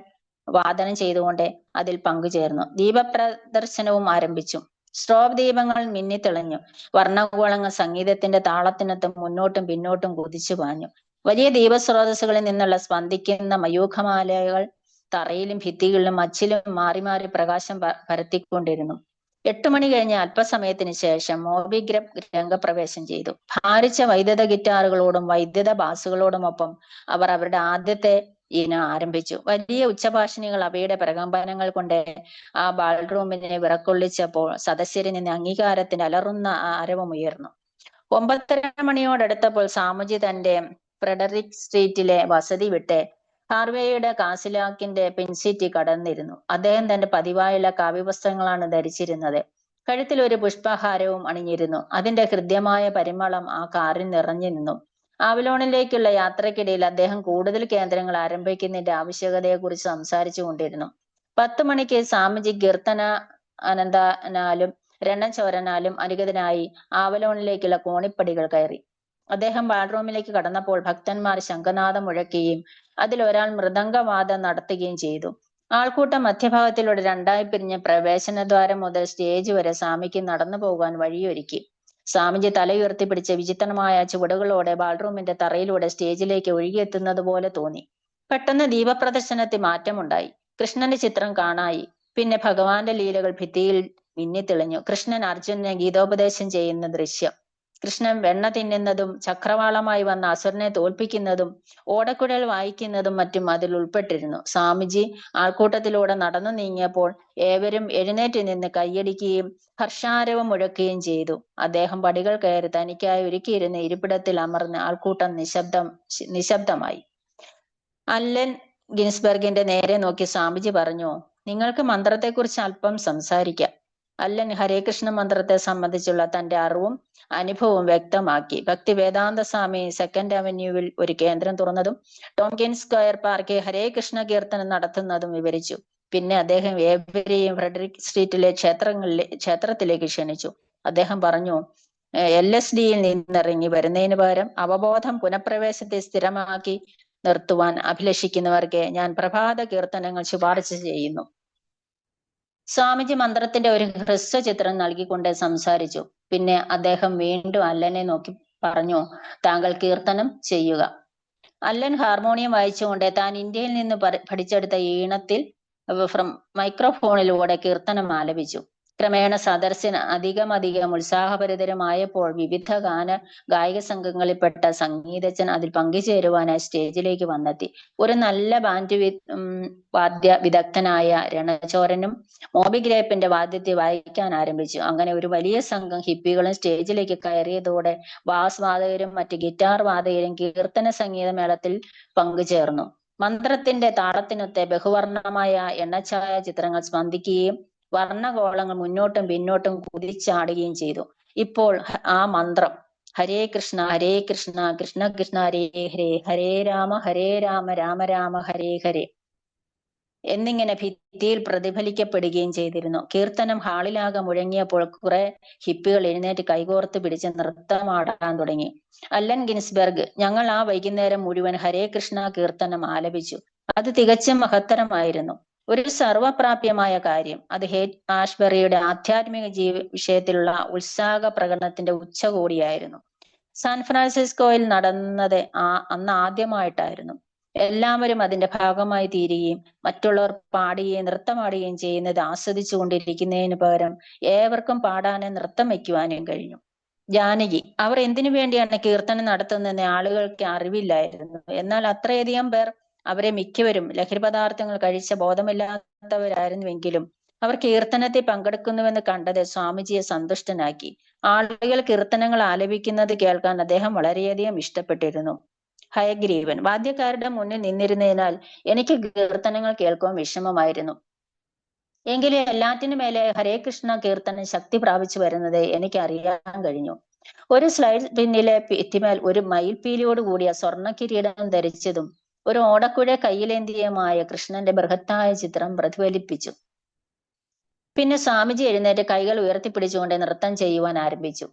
വാദനം ചെയ്തുകൊണ്ട് അതിൽ പങ്കുചേർന്നു. ദീപപ്രദർശനവും ആരംഭിച്ചു. സ്ട്രോബ് ദീപങ്ങൾ മിന്നിത്തെളിഞ്ഞു. വർണ്ണഗോളങ്ങൾ സംഗീതത്തിന്റെ താളത്തിനൊത്ത് മുന്നോട്ടും പിന്നോട്ടും കുതിച്ചു പാഞ്ഞു. വലിയ ദീപസ്രോതസ്സുകളിൽ നിന്നുള്ള സ്പന്ദിക്കുന്ന മയൂഖമാലകൾ തറയിലും ഭിത്തികളിലും മച്ചിലും മാറി മാറി പ്രകാശം പരത്തിക്കൊണ്ടിരുന്നു. 8 മണി കഴിഞ്ഞ് അല്പസമയത്തിന് ശേഷം മോബിഗ്രബ് രംഗപ്രവേശം ചെയ്തു. ഭാരിച്ച വൈദ്യുത ഗിറ്റാറുകളോടും വൈദ്യുത ബാസുകളോടുമൊപ്പം അവർ അവരുടെ ആദ്യത്തെ ഇനം ആരംഭിച്ചു. വലിയ ഉച്ചഭാഷിണികൾ അവയുടെ പ്രകമ്പനങ്ങൾ കൊണ്ട് ആ ബാൾറൂമിനെ വിറക്കൊള്ളിച്ചപ്പോൾ സദസ്യരിൽ നിന്ന് അംഗീകാരത്തിന്റെ അലറുന്ന ആരവമുയർന്നു. 9:30 മണിയോടടുത്തപ്പോൾ സ്വാമിജി തന്റെ ഫ്രെഡറിക് സ്ട്രീറ്റിലെ വസതി വിട്ട് ഹാർവേയുടെ കാസിലാക്കിന്റെ പിൻസിറ്റി കടന്നിരുന്നു. അദ്ദേഹം തന്റെ പതിവായുള്ള കാവ്യവസ്ത്രങ്ങളാണ് ധരിച്ചിരുന്നത്. കഴുത്തിൽ ഒരു പുഷ്പഹാരവും അണിഞ്ഞിരുന്നു. അതിന്റെ ഹൃദ്യമായ പരിമളം ആ കാറിൽ നിറഞ്ഞു നിന്നു. ആവലോണിലേക്കുള്ള യാത്രക്കിടയിൽ അദ്ദേഹം കൂടുതൽ കേന്ദ്രങ്ങൾ ആരംഭിക്കുന്നതിന്റെ ആവശ്യകതയെക്കുറിച്ച് സംസാരിച്ചു കൊണ്ടിരുന്നു. 10 മണിക്ക് സ്വാമിജി കീർത്തന അനന്തനാലും രണചോരനാലും അനുഗതനായി ആവലോണിലേക്കുള്ള കോണിപ്പടികൾ കയറി. അദ്ദേഹം ബാൾറൂമിലേക്ക് കടന്നപ്പോൾ ഭക്തന്മാർ ശംഖനാദം മുഴക്കുകയും അതിലൊരാൾ മൃദംഗവാദം നടത്തുകയും ചെയ്തു. ആൾക്കൂട്ടം മധ്യഭാഗത്തിലൂടെ രണ്ടായി പിരിഞ്ഞ് പ്രവേശനദ്വാരം മുതൽ സ്റ്റേജ് വരെ സ്വാമിക്ക് നടന്നു പോകാൻ വഴിയൊരുക്കി. സ്വാമിജി തലയുയർത്തി പിടിച്ച വിചിത്രമായ ചുവടുകളോടെ ബാൾറൂമിന്റെ തറയിലൂടെ സ്റ്റേജിലേക്ക് ഒഴുകിയെത്തുന്നത് പോലെ തോന്നി. പെട്ടെന്ന് ദീപപ്രദർശനത്തിൽ മാറ്റമുണ്ടായി. കൃഷ്ണന്റെ ചിത്രം കാണായി. പിന്നെ ഭഗവാന്റെ ലീലകൾ ഭിത്തിയിൽ മിന്നിത്തെളിഞ്ഞു. കൃഷ്ണൻ അർജുനനെ ഗീതോപദേശം ചെയ്യുന്ന ദൃശ്യം. കൃഷ്ണൻ വെണ്ണ തിന്നുന്നതും ചക്രവാളമായി വന്ന അസുരനെ തോൽപ്പിക്കുന്നതും ഓടക്കുഴൽ വായിക്കുന്നതും മറ്റും അതിൽ ഉൾപ്പെട്ടിരുന്നു. സ്വാമിജി ആൾക്കൂട്ടത്തിലൂടെ നടന്നു നീങ്ങിയപ്പോൾ ഏവരും എഴുന്നേറ്റ് നിന്ന് കൈയടിക്കുകയും ഹർഷാരവം മുഴക്കുകയും ചെയ്തു. അദ്ദേഹം പടികൾ കയറി തനിക്കായി ഒരുക്കിയിരുന്ന ഇരിപ്പിടത്തിൽ അമർന്ന് ആൾക്കൂട്ടം നിശബ്ദമായി. അല്ലൻ ഗിൻസ്ബർഗിന്റെ നേരെ നോക്കി സ്വാമിജി പറഞ്ഞു, നിങ്ങൾക്ക് മന്ത്രത്തെക്കുറിച്ച് അല്പം സംസാരിക്കാം. അല്ലൻ ഹരേകൃഷ്ണ മന്ത്രത്തെ സംബന്ധിച്ചുള്ള തന്റെ അറിവും അനുഭവവും വ്യക്തമാക്കി. ഭക്തി വേദാന്ത സ്വാമി 2nd അവന്യൂവിൽ ഒരു കേന്ദ്രം തുറന്നതും ടോംകിൻസ് സ്ക്വയർ പാർക്കിൽ ഹരേകൃഷ്ണ കീർത്തനം നടത്തുന്നതും വിവരിച്ചു. പിന്നെ അദ്ദേഹം ഏവരെയും ഫ്രെഡറിക് സ്ട്രീറ്റിലെ ക്ഷേത്രത്തിലേക്ക് ക്ഷണിച്ചു. അദ്ദേഹം പറഞ്ഞു, LSDയിൽ നിന്നിറങ്ങി വരുന്നതിന് പകരം അവബോധം പുനഃപ്രവേശത്തെ സ്ഥിരമാക്കി നിർത്തുവാൻ അഭിലഷിക്കുന്നവർക്ക് ഞാൻ പ്രഭാത കീർത്തനങ്ങൾ ശുപാർശ ചെയ്യുന്നു. സ്വാമിജി മന്ത്രത്തിന്റെ ഒരു ഹ്രസ്വ ചിത്രം നൽകിക്കൊണ്ട് സംസാരിച്ചു. പിന്നെ അദ്ദേഹം വീണ്ടും അല്ലനെ നോക്കി പറഞ്ഞു, താങ്കൾ കീർത്തനം ചെയ്യുക. അല്ലൻ ഹാർമോണിയം വായിച്ചുകൊണ്ട് താൻ ഇന്ത്യയിൽ നിന്ന് പഠിച്ചെടുത്ത ഈണത്തിൽ മൈക്രോഫോണിലൂടെ കീർത്തനം ആലപിച്ചു. ക്രമേണ സദസ്സിന് അധികം ഉത്സാഹഭരിതരുമായപ്പോൾ വിവിധ ഗായക സംഘങ്ങളിൽപ്പെട്ട സംഗീതജ്ഞൻ അതിൽ പങ്കുചേരുവാനായി സ്റ്റേജിലേക്ക് വന്നെത്തി. ഒരു നല്ല വാദ്യ വിദഗ്ധനായ രണചോരനും മോബിഗ്രേപ്പിന്റെ വാദ്യത്തെ വായിക്കാൻ ആരംഭിച്ചു. അങ്ങനെ ഒരു വലിയ സംഘം ഹിപ്പികളും സ്റ്റേജിലേക്ക് കയറിയതോടെ ബാസ് വാദകരും മറ്റ് ഗിറ്റാർ വാദകരും കീർത്തന സംഗീത മേളത്തിൽ പങ്കുചേർന്നു. മന്ത്രത്തിന്റെ താളത്തിനൊത്ത ബഹുവർണ്ണമായ എണ്ണച്ചായ ചിത്രങ്ങൾ സ്പന്ദിക്കുകയും വർണ്ണഗോളങ്ങൾ മുന്നോട്ടും പിന്നോട്ടും കുതിച്ചാടുകയും ചെയ്തു. ഇപ്പോൾ ആ മന്ത്രം ഹരേ കൃഷ്ണ കൃഷ്ണ കൃഷ്ണ ഹരേ ഹരേ, ഹരേ രാമ രാമ രാമ ഹരേ ഹരേ എന്നിങ്ങനെ ഭിത്തിയിൽ പ്രതിഫലിക്കപ്പെടുകയും ചെയ്തിരുന്നു. കീർത്തനം ഹാളിലാകെ മുഴങ്ങിയപ്പോൾ കുറെ ഹിപ്പികൾ എഴുന്നേറ്റ് കൈകോർത്ത് പിടിച്ച് നൃത്തമാടാൻ തുടങ്ങി. അല്ലൻ ഗിൻസ്ബർഗ് ഞങ്ങൾ ആ വൈകുന്നേരം മുഴുവൻ ഹരേ കൃഷ്ണ കീർത്തനം ആലപിച്ചു. അത് തികച്ചും മഹത്തരമായിരുന്നു. ഒരു സർവപ്രാപ്യമായ കാര്യം. അത് ഹേറ്റ് ആഷ്ബറിയുടെ ആധ്യാത്മിക വിഷയത്തിലുള്ള ഉത്സാഹ പ്രകടനത്തിന്റെ ഉച്ചകോടിയായിരുന്നു. സാൻ ഫ്രാൻസിസ്കോയിൽ നടന്നത് അന്ന് ആദ്യമായിട്ടായിരുന്നു. എല്ലാവരും അതിന്റെ ഭാഗമായി തീരുകയും മറ്റുള്ളവർ പാടുകയും നൃത്തമാടുകയും ചെയ്യുന്നത് ആസ്വദിച്ചു കൊണ്ടിരിക്കുന്നതിന് പകരം ഏവർക്കും പാടാനും നൃത്തം വയ്ക്കുവാനും കഴിഞ്ഞു. ജാനകി അവർ എന്തിനു വേണ്ടിയാണ് കീർത്തനം നടത്തുന്നതെന്ന് ആളുകൾക്ക് അറിവില്ലായിരുന്നു. എന്നാൽ അത്രയധികം പേർ, അവരെ മിക്കവരും ലഹരി പദാർത്ഥങ്ങൾ കഴിച്ച ബോധമില്ലാത്തവരായിരുന്നുവെങ്കിലും അവർ കീർത്തനത്തിൽ പങ്കെടുക്കുന്നുവെന്ന് കണ്ടത് സ്വാമിജിയെ സന്തുഷ്ടനാക്കി. ആളുകൾ കീർത്തനങ്ങൾ ആലപിക്കുന്നത് കേൾക്കാൻ അദ്ദേഹം വളരെയധികം ഇഷ്ടപ്പെട്ടിരുന്നു. ഹയഗ്രീവൻ വാദ്യക്കാരുടെ മുന്നിൽ നിന്നിരുന്നതിനാൽ എനിക്ക് കീർത്തനങ്ങൾ കേൾക്കുവാൻ വിഷമമായിരുന്നു. എങ്കിലും എല്ലാറ്റിനു മേലെ ഹരേ കൃഷ്ണ കീർത്തനം ശക്തി പ്രാപിച്ചു വരുന്നത് എനിക്ക് അറിയാൻ കഴിഞ്ഞു. ഒരു സ്ലൈഡ് പിന്നിലെ ഭിത്തിമേൽ ഒരു മയിൽപീലിയോട് കൂടിയ സ്വർണ്ണ കിരീടം ധരിച്ചതും ഒരു ഓടക്കുഴ കയ്യിലേന്തിയുമായ കൃഷ്ണന്റെ ബൃഹത്തായ ചിത്രം പ്രതിഫലിപ്പിച്ചു. പിന്നെ സ്വാമിജി എഴുന്നേറ്റ് കൈകൾ ഉയർത്തിപ്പിടിച്ചുകൊണ്ട് നൃത്തം ചെയ്യുവാൻ ആരംഭിച്ചു.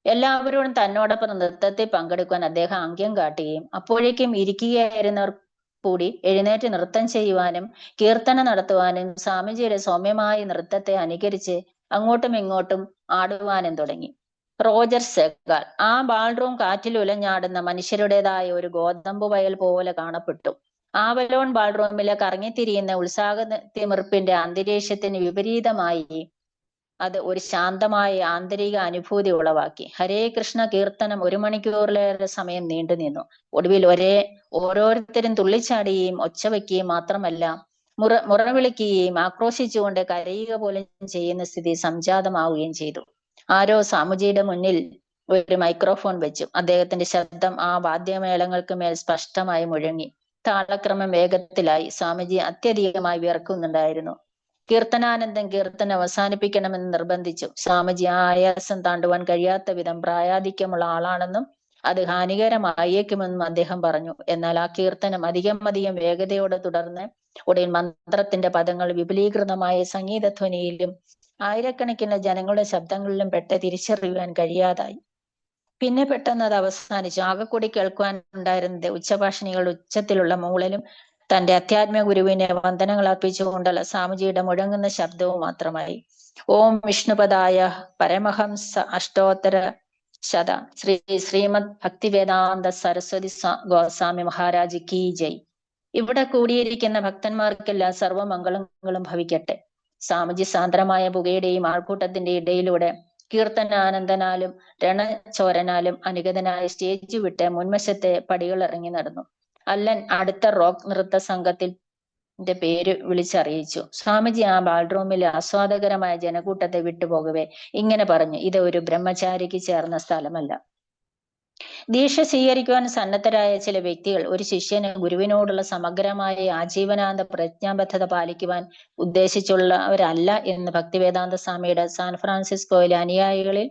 എല്ലാവരോടും തന്നോടൊപ്പം നൃത്തത്തിൽ പങ്കെടുക്കുവാൻ അദ്ദേഹം ആംഗ്യം കാട്ടുകയും അപ്പോഴേക്കും ഇരിക്കുകയായിരുന്നവർ കൂടി എഴുന്നേറ്റ് നൃത്തം ചെയ്യുവാനും കീർത്തനം നടത്തുവാനും സ്വാമിജിയുടെ സൗമ്യമായ നൃത്തത്തെ അനുകരിച്ച് അങ്ങോട്ടും ഇങ്ങോട്ടും ആടുവാനും തുടങ്ങി. റോജർ സെഗാൽ ആ ബാൾറൂം കാറ്റിൽ ഉലഞ്ഞാടുന്ന മനുഷ്യരുടേതായ ഒരു ഗോതമ്പ് വയൽ പോലെ കാണപ്പെട്ടു. ആവലോൺ ബാൾറൂമിലെ കറങ്ങിത്തിരിയുന്ന ഉത്സാഹത്തിമിർപ്പിന്റെ അന്തരീക്ഷത്തിന് വിപരീതമായി അത് ഒരു ശാന്തമായ ആന്തരിക അനുഭൂതി ഉളവാക്കി. ഹരേ കൃഷ്ണ കീർത്തനം 1 മണിക്കൂറിലേറെ സമയം നീണ്ടു നിന്നു. ഒടുവിൽ ഓരോരുത്തരും തുള്ളിച്ചാടുകയും ഒച്ചവയ്ക്കുകയും മാത്രമല്ല മുറവിളിക്കുകയും ആക്രോശിച്ചുകൊണ്ട് കരയുക പോലും ചെയ്യുന്ന സ്ഥിതി സംജാതമാവുകയും ചെയ്തു. ആരോ സ്വാമിജിയുടെ മുന്നിൽ ഒരു മൈക്രോഫോൺ വെച്ചു. അദ്ദേഹത്തിന്റെ ശബ്ദം ആ വാദ്യമേളങ്ങൾക്ക് മേൽ സ്പഷ്ടമായി മുഴങ്ങി. താളക്രമം വേഗത്തിലായി. സ്വാമിജി അത്യധികമായി വിയർക്കുന്നുണ്ടായിരുന്നു. കീർത്തനാനന്ദം കീർത്തനം അവസാനിപ്പിക്കണമെന്ന് നിർബന്ധിച്ചു. സ്വാമിജി ആയാസം താണ്ടുവാൻ കഴിയാത്ത വിധം പ്രായാധിക്യമുള്ള ആളാണെന്നും അത് ഹാനികരമായേക്കുമെന്നും അദ്ദേഹം പറഞ്ഞു. എന്നാൽ ആ കീർത്തനം അധികം വേഗതയോടെ തുടർന്ന് ഉടൻ മന്ത്രത്തിന്റെ പദങ്ങൾ വിപുലീകൃതമായ സംഗീതധ്വനിയിലും ആയിരക്കണക്കിന് ജനങ്ങളുടെ ശബ്ദങ്ങളിലും തിരിച്ചറിയുവാൻ കഴിയാതായി. പിന്നെ പെട്ടെന്ന് അത് അവസാനിച്ചു. ആകെക്കൂടി കേൾക്കുവാൻ ഉണ്ടായിരുന്നത് ഉച്ചഭാഷണികളുടെ ഉച്ചത്തിലുള്ള മൂളലും തന്റെ അധ്യാത്മിക ഗുരുവിനെ വന്ദനങ്ങൾ അർപ്പിച്ചുകൊണ്ടുള്ള സ്വാമിജിയുടെ മുഴങ്ങുന്ന ശബ്ദവും മാത്രമായി. ഓം വിഷ്ണുപദായ പരമഹംസ അഷ്ടോത്തര ശത ശ്രീമദ് ഭക്തിവേദാന്ത സരസ്വതി ഗോസ്വാമി മഹാരാജ് കീ ജയ്. ഇവിടെ കൂടിയിരിക്കുന്ന ഭക്തന്മാർക്കെല്ലാം സർവമംഗളങ്ങളും ഭവിക്കട്ടെ. സ്വാമിജി സാന്ദ്രമായ പുകയുടെയും ആൾക്കൂട്ടത്തിന്റെ ഇടയിലൂടെ കീർത്തനാനന്ദനാലും രണചോരനാലും അനുഗതനായ സ്റ്റേജ് വിട്ട് മുൻവശത്തെ പടികൾ ഇറങ്ങി നടന്നു. അല്ലൻ അടുത്ത റോക്ക് നൃത്ത സംഘത്തിന്റെ പേര് വിളിച്ചറിയിച്ചു. സ്വാമിജി ആ ബാൾറൂമിലെ ആസ്വാദകരമായ ജനക്കൂട്ടത്തെ വിട്ടുപോകവേ ഇങ്ങനെ പറഞ്ഞു: ഇത് ഒരു ബ്രഹ്മചാരിക്ക് ചേർന്ന സ്ഥലമല്ല. ദീക്ഷ സ്വീകരിക്കുവാൻ സന്നദ്ധരായ ചില വ്യക്തികൾ ഒരു ശിഷ്യന് ഗുരുവിനോടുള്ള സമഗ്രമായ ആജീവനാന്ത പ്രജ്ഞാബദ്ധത പാലിക്കുവാൻ ഉദ്ദേശിച്ചുള്ളവരല്ല എന്ന് ഭക്തിവേദാന്ത സ്വാമിയുടെ സാൻ ഫ്രാൻസിസ്കോയിലെ അനുയായികളിൽ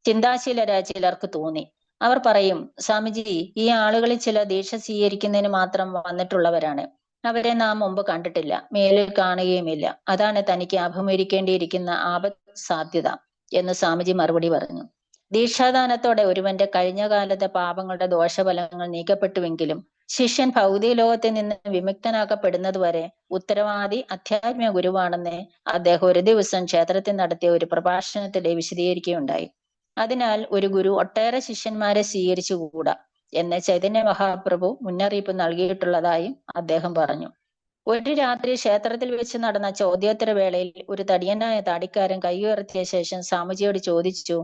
ചിന്താശീലരായ ചിലർക്ക് തോന്നി. അവർ പറയും: സ്വാമിജി, ഈ ആളുകളിൽ ചില ദീക്ഷ സ്വീകരിക്കുന്നതിന് മാത്രം വന്നിട്ടുള്ളവരാണ്. അവരെ നാം മുമ്പ് കണ്ടിട്ടില്ല, മേലിൽ കാണുകയുമില്ല. അതാണ് തനിക്ക് അഭിമുഖീകരിക്കേണ്ടിയിരിക്കുന്ന ആപത് സാധ്യത എന്ന് സ്വാമിജി മറുപടി പറഞ്ഞു. ദീക്ഷാദാനത്തോടെ ഒരുവന്റെ കഴിഞ്ഞ കാലത്തെ പാപങ്ങളുടെ ദോഷഫലങ്ങൾ നീക്കപ്പെട്ടുവെങ്കിലും ശിഷ്യൻ ഭൗതിക ലോകത്തിൽ നിന്ന് വിമുക്തനാക്കപ്പെടുന്നത് വരെ ഉത്തരവാദി അധ്യാത്മിക ഗുരുവാണെന്ന് അദ്ദേഹം ഒരു ദിവസം ക്ഷേത്രത്തിൽ നടത്തിയ ഒരു പ്രഭാഷണത്തിലെ വിശദീകരിക്കുകയുണ്ടായി. അതിനാൽ ഒരു ഗുരു ഒട്ടേറെ ശിഷ്യന്മാരെ സ്വീകരിച്ചുകൂടാ എന്ന് ചൈതന്യ മഹാപ്രഭു മുന്നറിയിപ്പ് നൽകിയിട്ടുള്ളതായും അദ്ദേഹം പറഞ്ഞു. ഒരു രാത്രി ക്ഷേത്രത്തിൽ വെച്ച് നടന്ന ചോദ്യോത്തര വേളയിൽ ഒരു തടിയനായ താടിക്കാരൻ കൈ ഉയർത്തിയ ശേഷം സ്വാമിജിയോട് ചോദിച്ചു,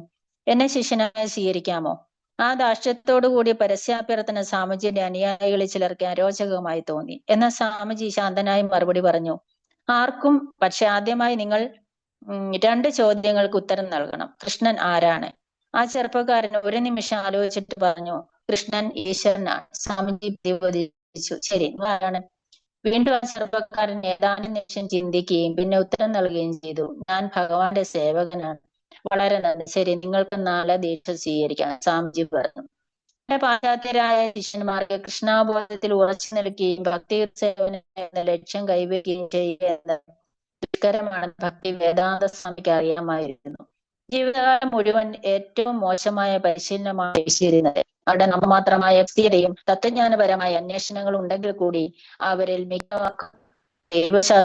എന്നെ ശിഷ്യനായി സ്വീകരിക്കാമോ? ആ ധാർഷ്ട്യത്തോടുകൂടി പരസ്യാഭ്യർത്ഥന സ്വാമിജിയുടെ അനുയായികളിൽ ചിലർക്ക് അരോചകമായി തോന്നി. എന്നാൽ സ്വാമിജി ശാന്തനായി മറുപടി പറഞ്ഞു, ആർക്കും. പക്ഷെ ആദ്യമായി നിങ്ങൾ 2 ചോദ്യങ്ങൾക്ക് ഉത്തരം നൽകണം. കൃഷ്ണൻ ആരാണ്? ആ ചെറുപ്പക്കാരൻ ഒരു നിമിഷം ആലോചിച്ചിട്ട് പറഞ്ഞു, കൃഷ്ണൻ ഈശ്വരനാണ്. സ്വാമിജി പ്രതിവദിച്ചു, ശരി, നിങ്ങൾ ആരാണ്? വീണ്ടും ആ ചെറുപ്പക്കാരൻ ഏതാനും നിമിഷം ചിന്തിക്കുകയും പിന്നെ ഉത്തരം നൽകുകയും ചെയ്തു, ഞാൻ ഭഗവാന്റെ സേവകനാണ്. വളരെ നന്ദി, ശരി, നിങ്ങൾക്ക് നാളെ ദീക്ഷ സ്വീകരിക്കാം, സ്വാമിജി പറഞ്ഞു. പാശ്ചാത്യരായ ശിഷ്യന്മാർക്ക് കൃഷ്ണാബോധത്തിൽ ഉറച്ചു നിൽക്കുകയും ഭക്തി സേവനം എന്ന ലക്ഷ്യം കൈവരികയും ചെയ്യുക എന്ന ദുഷ്കരമാണ് ഭക്തി വേദാന്ത സ്വാമിക്ക് അറിയാമായിരുന്നു. ജീവിതകാലം മുഴുവൻ ഏറ്റവും മോശമായ പരിശീലനമാണ് ലഭിച്ചിരുന്നത്. അവിടെ നാമമാത്രമായ സ്ഥിരതയും തത്വജ്ഞാനപരമായ അന്വേഷണങ്ങൾ ഉണ്ടെങ്കിൽ കൂടി അവരിൽ മിക്കവർക്കും